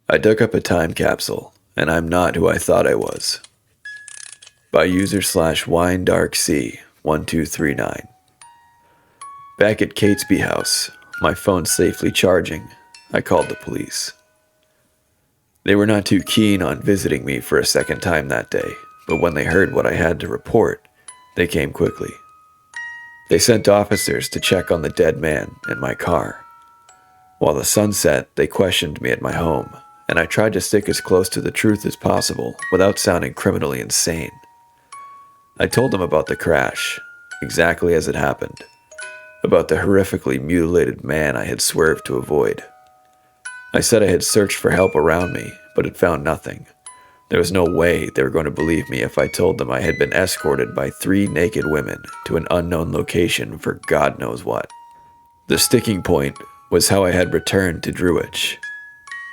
I dug up a time capsule, and I'm not who I thought I was. By user/WineDarkC1239. Back at Catesby House, my phone safely charging, I called the police. They were not too keen on visiting me for a second time that day, but when they heard what I had to report, they came quickly. They sent officers to check on the dead man and my car. While the sun set, they questioned me at my home, and I tried to stick as close to the truth as possible without sounding criminally insane. I told them about the crash, exactly as it happened, about the horrifically mutilated man I had swerved to avoid. I said I had searched for help around me, but had found nothing. There was no way they were going to believe me if I told them I had been escorted by 3 naked women to an unknown location for God knows what. The sticking point was how I had returned to Druidge.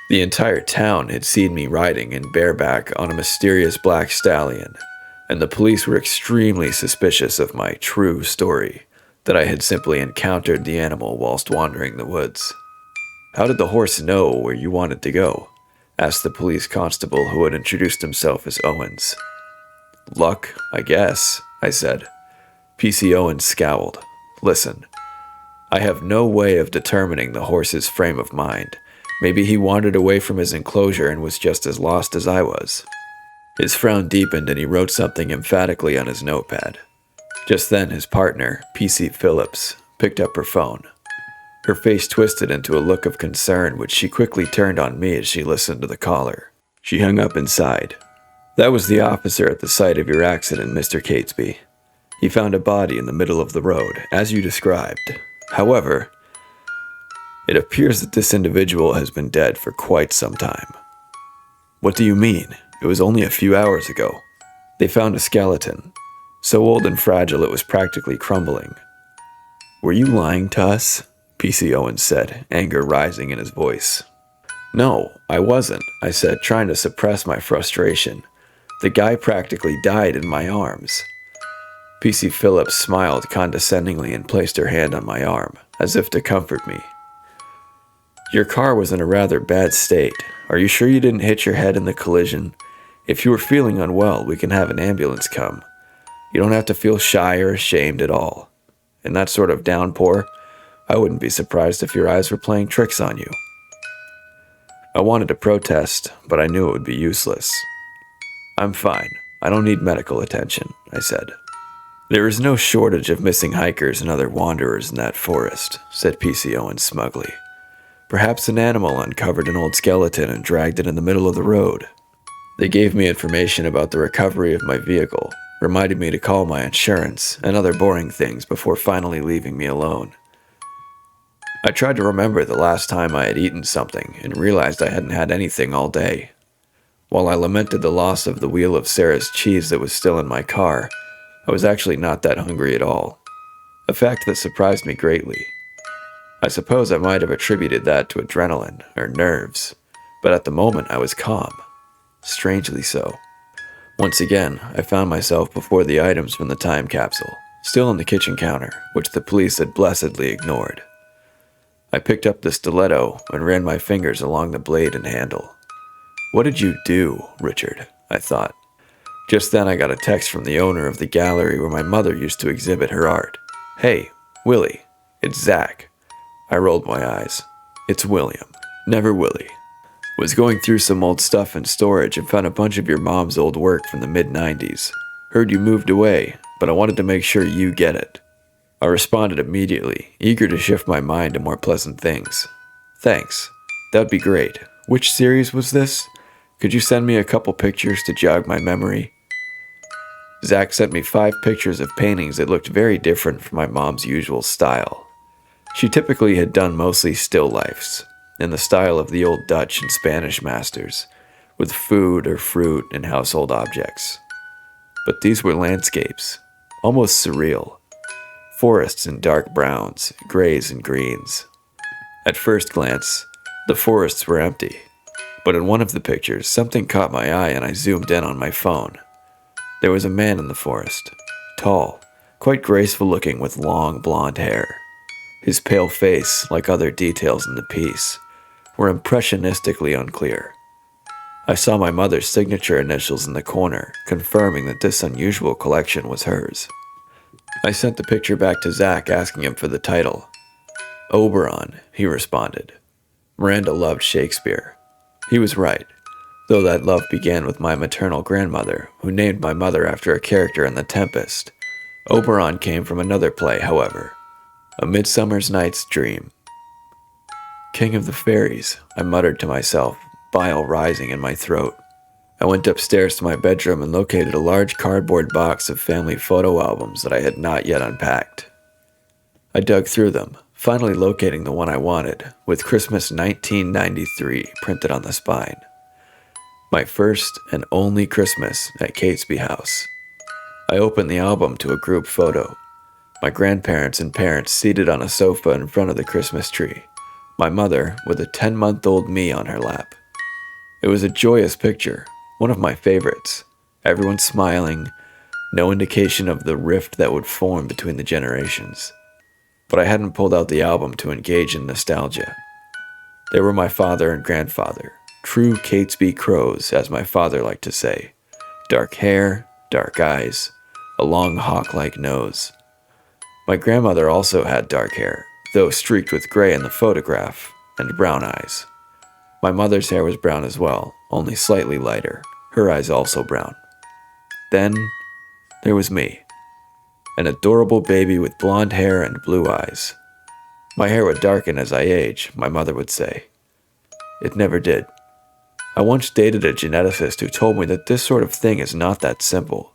The entire town had seen me riding in bareback on a mysterious black stallion, and the police were extremely suspicious of my true story, that I had simply encountered the animal whilst wandering the woods. "How did the horse know where you wanted to go?" asked the police constable who had introduced himself as Owens. "Luck, I guess," I said. PC Owens scowled. "Listen, I have no way of determining the horse's frame of mind. Maybe he wandered away from his enclosure and was just as lost as I was." His frown deepened and he wrote something emphatically on his notepad. Just then his partner, PC Phillips, picked up her phone. Her face twisted into a look of concern, which she quickly turned on me as she listened to the caller. She hung up and sighed. "That was the officer at the site of your accident, Mr. Catesby. He found a body in the middle of the road, as you described. However, it appears that this individual has been dead for quite some time." "What do you mean? It was only a few hours ago." "They found a skeleton, so old and fragile it was practically crumbling." "Were you lying to us?" PC Owens said, anger rising in his voice. "No, I wasn't," I said, trying to suppress my frustration. "The guy practically died in my arms." PC Phillips smiled condescendingly and placed her hand on my arm, as if to comfort me. "Your car was in a rather bad state. Are you sure you didn't hit your head in the collision? If you were feeling unwell, we can have an ambulance come. You don't have to feel shy or ashamed at all. In that sort of downpour, I wouldn't be surprised if your eyes were playing tricks on you." I wanted to protest, but I knew it would be useless. "I'm fine. I don't need medical attention," I said. "There is no shortage of missing hikers and other wanderers in that forest," said PC Owens smugly. "Perhaps an animal uncovered an old skeleton and dragged it in the middle of the road." They gave me information about the recovery of my vehicle, reminded me to call my insurance, and other boring things before finally leaving me alone. I tried to remember the last time I had eaten something and realized I hadn't had anything all day. While I lamented the loss of the wheel of Sarah's cheese that was still in my car, I was actually not that hungry at all, a fact that surprised me greatly. I suppose I might have attributed that to adrenaline or nerves, but at the moment I was calm, strangely so. Once again, I found myself before the items from the time capsule, still on the kitchen counter, which the police had blessedly ignored. I picked up the stiletto and ran my fingers along the blade and handle. "What did you do, Richard?" I thought. Just then I got a text from the owner of the gallery where my mother used to exhibit her art. "Hey, Willie, it's Zach." I rolled my eyes. "It's William, never Willie. Was going through some old stuff in storage and found a bunch of your mom's old work from the mid-90s. Heard you moved away, but I wanted to make sure you get it." I responded immediately, eager to shift my mind to more pleasant things. "Thanks. That'd be great. Which series was this? Could you send me a couple pictures to jog my memory?" Zach sent me 5 pictures of paintings that looked very different from my mom's usual style. She typically had done mostly still lifes, in the style of the old Dutch and Spanish masters, with food or fruit and household objects. But these were landscapes, almost surreal. Forests in dark browns, grays and greens. At first glance, the forests were empty, but in one of the pictures, something caught my eye and I zoomed in on my phone. There was a man in the forest, tall, quite graceful looking with long blonde hair. His pale face, like other details in the piece, were impressionistically unclear, I saw my mother's signature initials in the corner, confirming that this unusual collection was hers. I sent the picture back to Zach asking him for the title. Oberon, he responded. Miranda loved Shakespeare. He was right, though that love began with my maternal grandmother, who named my mother after a character in The Tempest. Oberon came from another play, however, A Midsummer's Night's Dream. King of the Fairies, I muttered to myself, bile rising in my throat. I went upstairs to my bedroom and located a large cardboard box of family photo albums that I had not yet unpacked. I dug through them, finally locating the one I wanted, with Christmas 1993 printed on the spine. My first and only Christmas at Catesby House. I opened the album to a group photo. My grandparents and parents seated on a sofa in front of the Christmas tree. My mother with a 10-month-old me on her lap. It was a joyous picture, one of my favorites. Everyone smiling, no indication of the rift that would form between the generations. But I hadn't pulled out the album to engage in nostalgia. They were my father and grandfather, true Catesby crows, as my father liked to say. Dark hair, dark eyes, a long hawk-like nose. My grandmother also had dark hair, though streaked with gray in the photograph, and brown eyes. My mother's hair was brown as well, only slightly lighter, her eyes also brown. Then, there was me. An adorable baby with blonde hair and blue eyes. My hair would darken as I age, my mother would say. It never did. I once dated a geneticist who told me that this sort of thing is not that simple,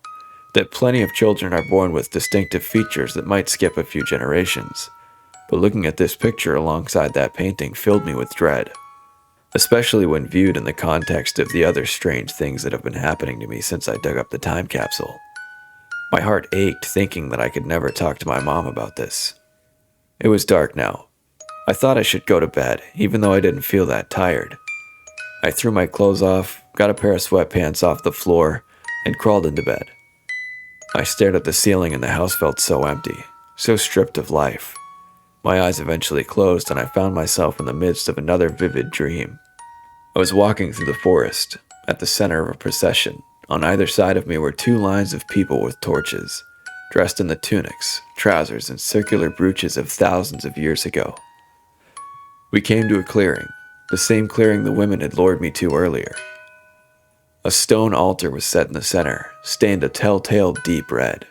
that plenty of children are born with distinctive features that might skip a few generations. But looking at this picture alongside that painting filled me with dread, especially when viewed in the context of the other strange things that have been happening to me since I dug up the time capsule. My heart ached thinking that I could never talk to my mom about this. It was dark now. I thought I should go to bed, even though I didn't feel that tired. I threw my clothes off, got a pair of sweatpants off the floor, and crawled into bed. I stared at the ceiling and the house felt so empty, so stripped of life. My eyes eventually closed and I found myself in the midst of another vivid dream. I was walking through the forest, at the center of a procession. On either side of me were two lines of people with torches, dressed in the tunics, trousers, and circular brooches of thousands of years ago. We came to a clearing, the same clearing the women had lured me to earlier. A stone altar was set in the center, stained a telltale deep red.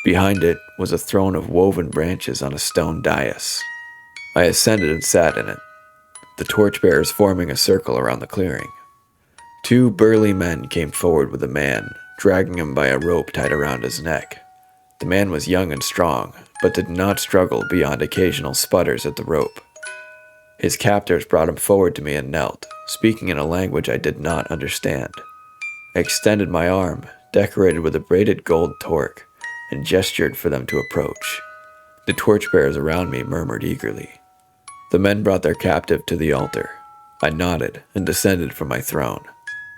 Behind it was a throne of woven branches on a stone dais. I ascended and sat in it, the torchbearers forming a circle around the clearing. Two burly men came forward with a man, dragging him by a rope tied around his neck. The man was young and strong, but did not struggle beyond occasional sputters at the rope. His captors brought him forward to me and knelt, speaking in a language I did not understand. I extended my arm, decorated with a braided gold torque, and gestured for them to approach. The torchbearers around me murmured eagerly. The men brought their captive to the altar. I nodded and descended from my throne.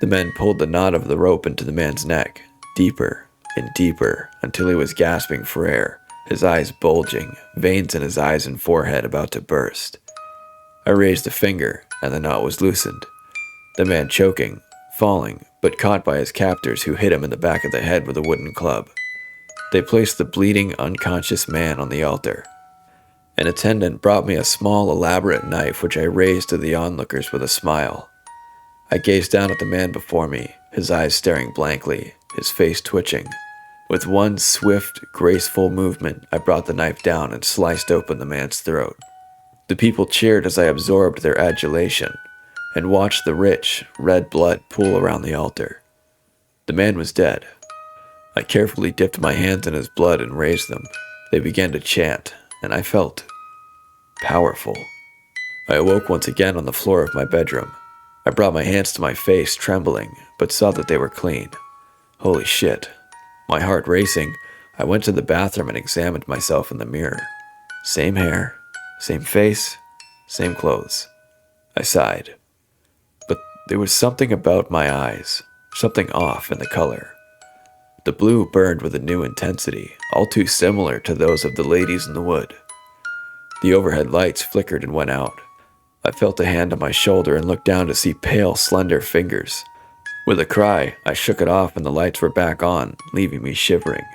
The men pulled the knot of the rope into the man's neck, deeper and deeper, until he was gasping for air, his eyes bulging, veins in his eyes and forehead about to burst. I raised a finger, and the knot was loosened. The man choking, falling, but caught by his captors who hit him in the back of the head with a wooden club. They placed the bleeding, unconscious man on the altar. An attendant brought me a small, elaborate knife which I raised to the onlookers with a smile. I gazed down at the man before me, his eyes staring blankly, his face twitching. With one swift, graceful movement, I brought the knife down and sliced open the man's throat. The people cheered as I absorbed their adulation and watched the rich, red blood pool around the altar. The man was dead. I carefully dipped my hands in his blood and raised them. They began to chant, and I felt powerful. I awoke once again on the floor of my bedroom. I brought my hands to my face, trembling, but saw that they were clean. Holy shit. My heart racing, I went to the bathroom and examined myself in the mirror. Same hair, same face, same clothes. I sighed. But there was something about my eyes, something off in the color. The blue burned with a new intensity, all too similar to those of the ladies in the wood. The overhead lights flickered and went out. I felt a hand on my shoulder and looked down to see pale, slender fingers. With a cry, I shook it off and the lights were back on, leaving me shivering.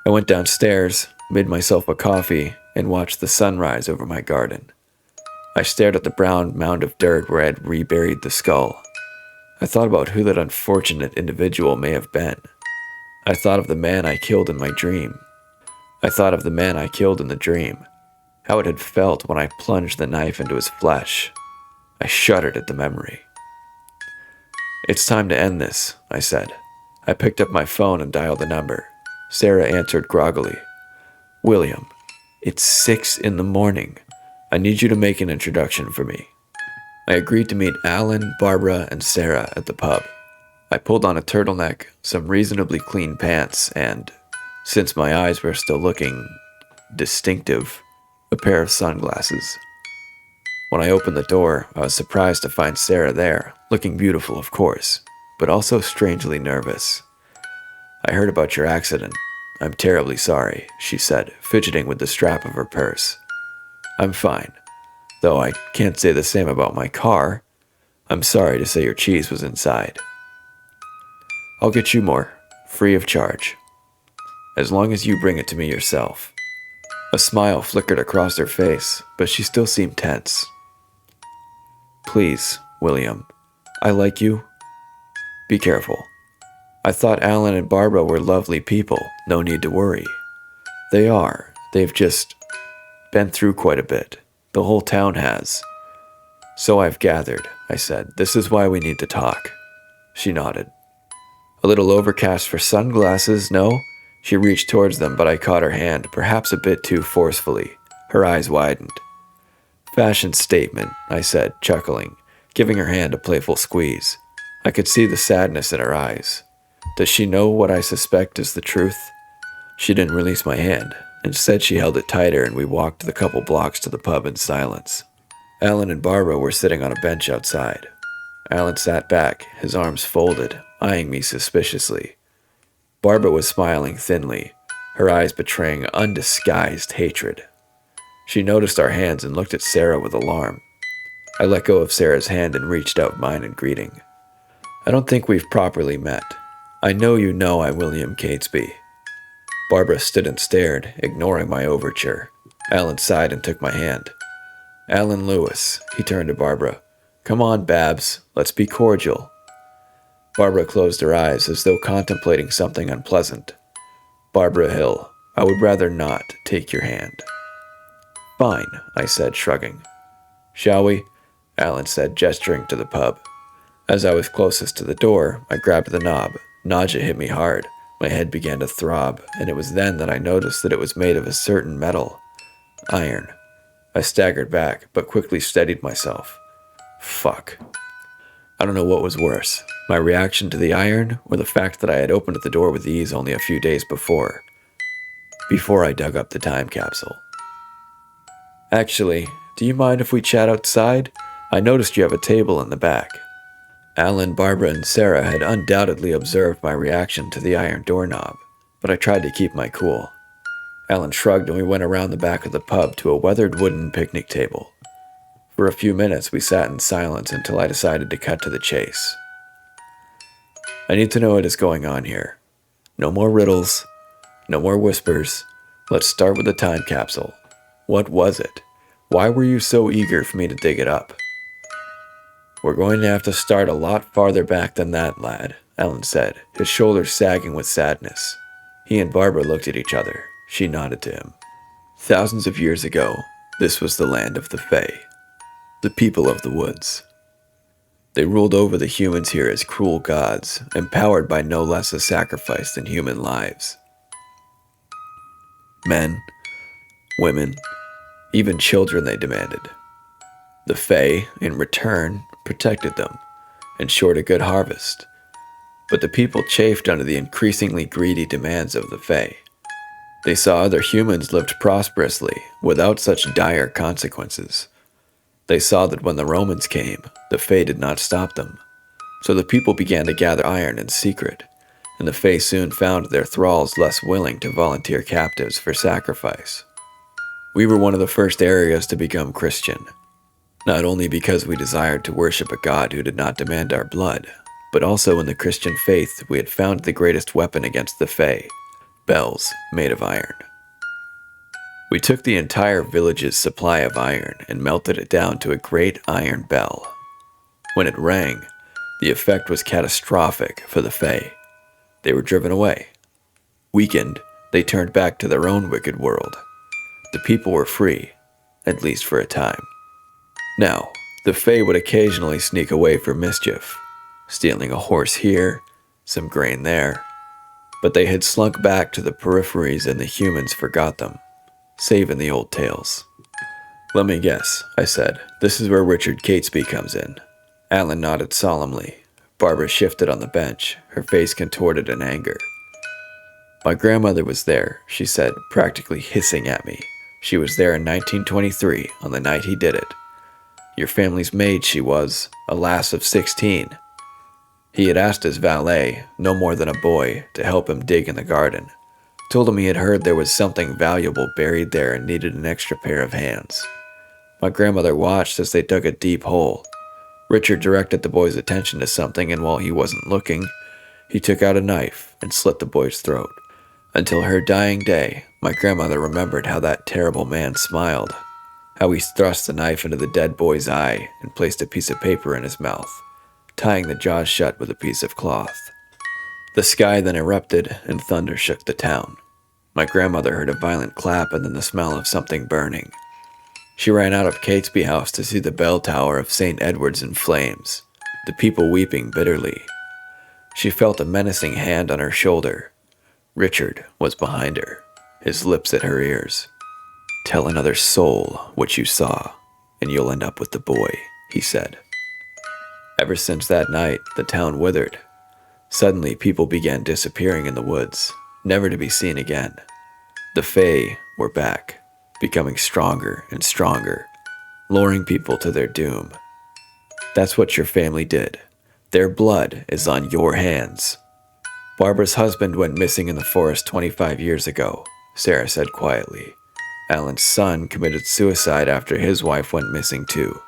I went downstairs, made myself a coffee, and watched the sunrise over my garden. I stared at the brown mound of dirt where I had reburied the skull. I thought about who that unfortunate individual may have been. I thought of the man I killed in my dream. I thought of the man I killed in the dream, how it had felt when I plunged the knife into his flesh. I shuddered at the memory. "It's time to end this," I said. I picked up my phone and dialed the number. Sarah answered groggily. "William, it's 6 in the morning. I need you to make an introduction for me." I agreed to meet Alan, Barbara, and Sarah at the pub. I pulled on a turtleneck, some reasonably clean pants, and, since my eyes were still looking distinctive, a pair of sunglasses. When I opened the door, I was surprised to find Sarah there, looking beautiful, of course, but also strangely nervous. "I heard about your accident. I'm terribly sorry," she said, fidgeting with the strap of her purse. "I'm fine, though I can't say the same about my car. I'm sorry to say your cheese was inside." "I'll get you more, free of charge, as long as you bring it to me yourself." A smile flickered across her face, but she still seemed tense. "Please, William, I like you. Be careful. I thought Alan and Barbara were lovely people, no need to worry. They are. They've just been through quite a bit. The whole town has." "So I've gathered," I said. "This is why we need to talk." She nodded. "A little overcast for sunglasses, no?" She reached towards them, but I caught her hand, perhaps a bit too forcefully. Her eyes widened. "Fashion statement," I said, chuckling, giving her hand a playful squeeze. I could see the sadness in her eyes. Does she know what I suspect is the truth? She didn't release my hand. Instead, she held it tighter, and we walked the couple blocks to the pub in silence. Alan and Barbara were sitting on a bench outside. Alan sat back, his arms folded, eyeing me suspiciously. Barbara was smiling thinly, her eyes betraying undisguised hatred. She noticed our hands and looked at Sarah with alarm. I let go of Sarah's hand and reached out mine in greeting. "I don't think we've properly met. I know you know I'm William Catesby." Barbara stood and stared, ignoring my overture. Alan sighed and took my hand. "Alan Lewis," he turned to Barbara. "Come on, Babs, let's be cordial." Barbara closed her eyes as though contemplating something unpleasant. "Barbara Hill, I would rather not take your hand." "Fine," I said, shrugging. "Shall we?" Alan said, gesturing to the pub. As I was closest to the door, I grabbed the knob. Nausea hit me hard. My head began to throb, and it was then that I noticed that it was made of a certain metal. Iron. I staggered back, but quickly steadied myself. Fuck. I don't know what was worse, my reaction to the iron, or the fact that I had opened the door with ease only a few days before I dug up the time capsule. "Actually, do you mind if we chat outside? I noticed you have a table in the back." Alan, Barbara, and Sarah had undoubtedly observed my reaction to the iron doorknob, but I tried to keep my cool. Alan shrugged and we went around the back of the pub to a weathered wooden picnic table. For a few minutes we sat in silence until I decided to cut to the chase. "I need to know what is going on here. No more riddles, no more whispers. Let's start with the time capsule. What was it? Why were you so eager for me to dig it up?" "We're going to have to start a lot farther back than that, lad," Alan said, his shoulders sagging with sadness. He and Barbara looked at each other. She nodded to him. "Thousands of years ago, this was the land of the Fae, the people of the woods. They ruled over the humans here as cruel gods, empowered by no less a sacrifice than human lives. Men, women, even children they demanded. The Fae, in return, protected them, ensured a good harvest. But the people chafed under the increasingly greedy demands of the Fae. They saw other humans lived prosperously, without such dire consequences. They saw that when the Romans came, the Fae did not stop them. So the people began to gather iron in secret, and the Fae soon found their thralls less willing to volunteer captives for sacrifice. We were one of the first areas to become Christian, not only because we desired to worship a god who did not demand our blood, but also in the Christian faith we had found the greatest weapon against the Fae, bells made of iron. We took the entire village's supply of iron and melted it down to a great iron bell. When it rang, the effect was catastrophic for the Fae. They were driven away. Weakened, they turned back to their own wicked world. The people were free, at least for a time. Now, the Fae would occasionally sneak away for mischief, stealing a horse here, some grain there, but they had slunk back to the peripheries and the humans forgot them, save in the old tales. Let me guess, I said. This is where Richard Catesby comes in. Alan nodded solemnly. Barbara shifted on the bench, her face contorted in anger. My grandmother was there, she said, practically hissing at me. She was there in 1923, on the night he did it. Your family's maid, she was, a lass of 16. He had asked his valet, no more than a boy, to help him dig in the garden. Told him he had heard there was something valuable buried there and needed an extra pair of hands. My grandmother watched as they dug a deep hole. Richard directed the boy's attention to something, and while he wasn't looking, he took out a knife and slit the boy's throat. Until her dying day, my grandmother remembered how that terrible man smiled, how he thrust the knife into the dead boy's eye and placed a piece of paper in his mouth, tying the jaws shut with a piece of cloth. The sky then erupted and thunder shook the town. My grandmother heard a violent clap and then the smell of something burning. She ran out of Catesby House to see the bell tower of St. Edward's in flames, the people weeping bitterly. She felt a menacing hand on her shoulder. Richard was behind her, his lips at her ears. "Tell another soul what you saw, and you'll end up with the boy," he said. Ever since that night, the town withered. Suddenly, people began disappearing in the woods, never to be seen again. The Fae were back, becoming stronger and stronger, luring people to their doom. That's what your family did. Their blood is on your hands. Barbara's husband went missing in the forest 25 years ago, Sarah said quietly. Alan's son committed suicide after his wife went missing too.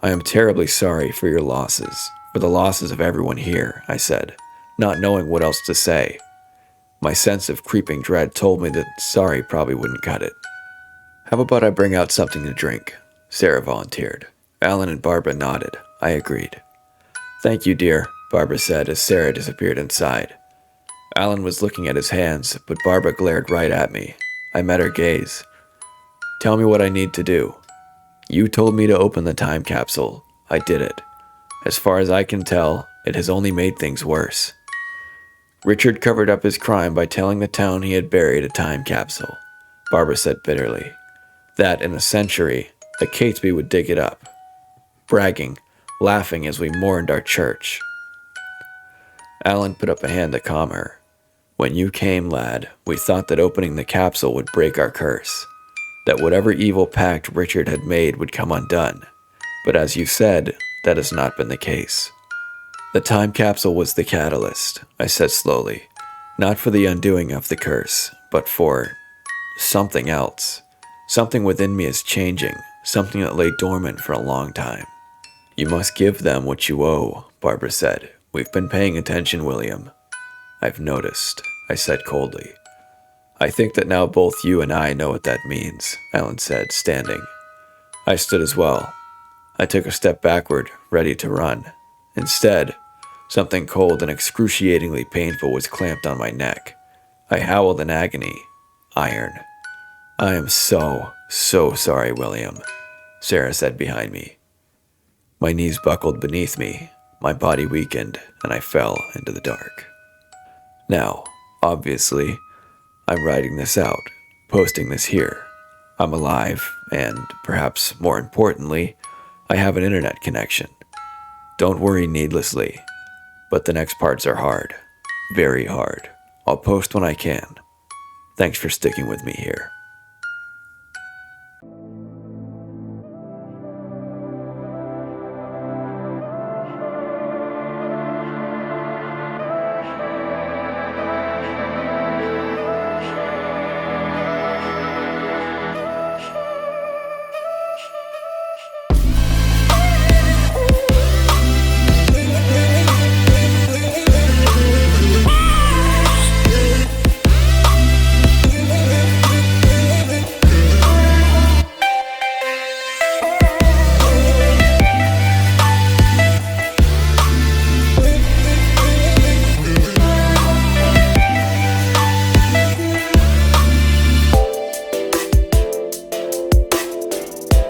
I am terribly sorry for your losses, for the losses of everyone here, I said, not knowing what else to say. My sense of creeping dread told me that sorry probably wouldn't cut it. How about I bring out something to drink? Sarah volunteered. Alan and Barbara nodded. I agreed. Thank you, dear, Barbara said as Sarah disappeared inside. Alan was looking at his hands, but Barbara glared right at me. I met her gaze. Tell me what I need to do. You told me to open the time capsule. I did it. As far as I can tell, it has only made things worse. Richard covered up his crime by telling the town he had buried a time capsule, Barbara said bitterly. That in a century, a Catesby would dig it up. Bragging, laughing as we mourned our church. Alan put up a hand to calm her. When you came, lad, we thought that opening the capsule would break our curse, that whatever evil pact Richard had made would come undone. But as you said, that has not been the case. The time capsule was the catalyst, I said slowly, not for the undoing of the curse, but for something else. Something within me is changing, something that lay dormant for a long time. You must give them what you owe, Barbara said. We've been paying attention, William. I've noticed, I said coldly. I think that now both you and I know what that means, Alan said, standing. I stood as well. I took a step backward, ready to run. Instead, something cold and excruciatingly painful was clamped on my neck. I howled in agony. Iron. I am so sorry, William, Sarah said behind me. My knees buckled beneath me, my body weakened, and I fell into the dark. Now, obviously, I'm writing this out, posting this here. I'm alive, and perhaps more importantly, I have an internet connection. Don't worry needlessly, but the next parts are hard, very hard. I'll post when I can. Thanks for sticking with me here.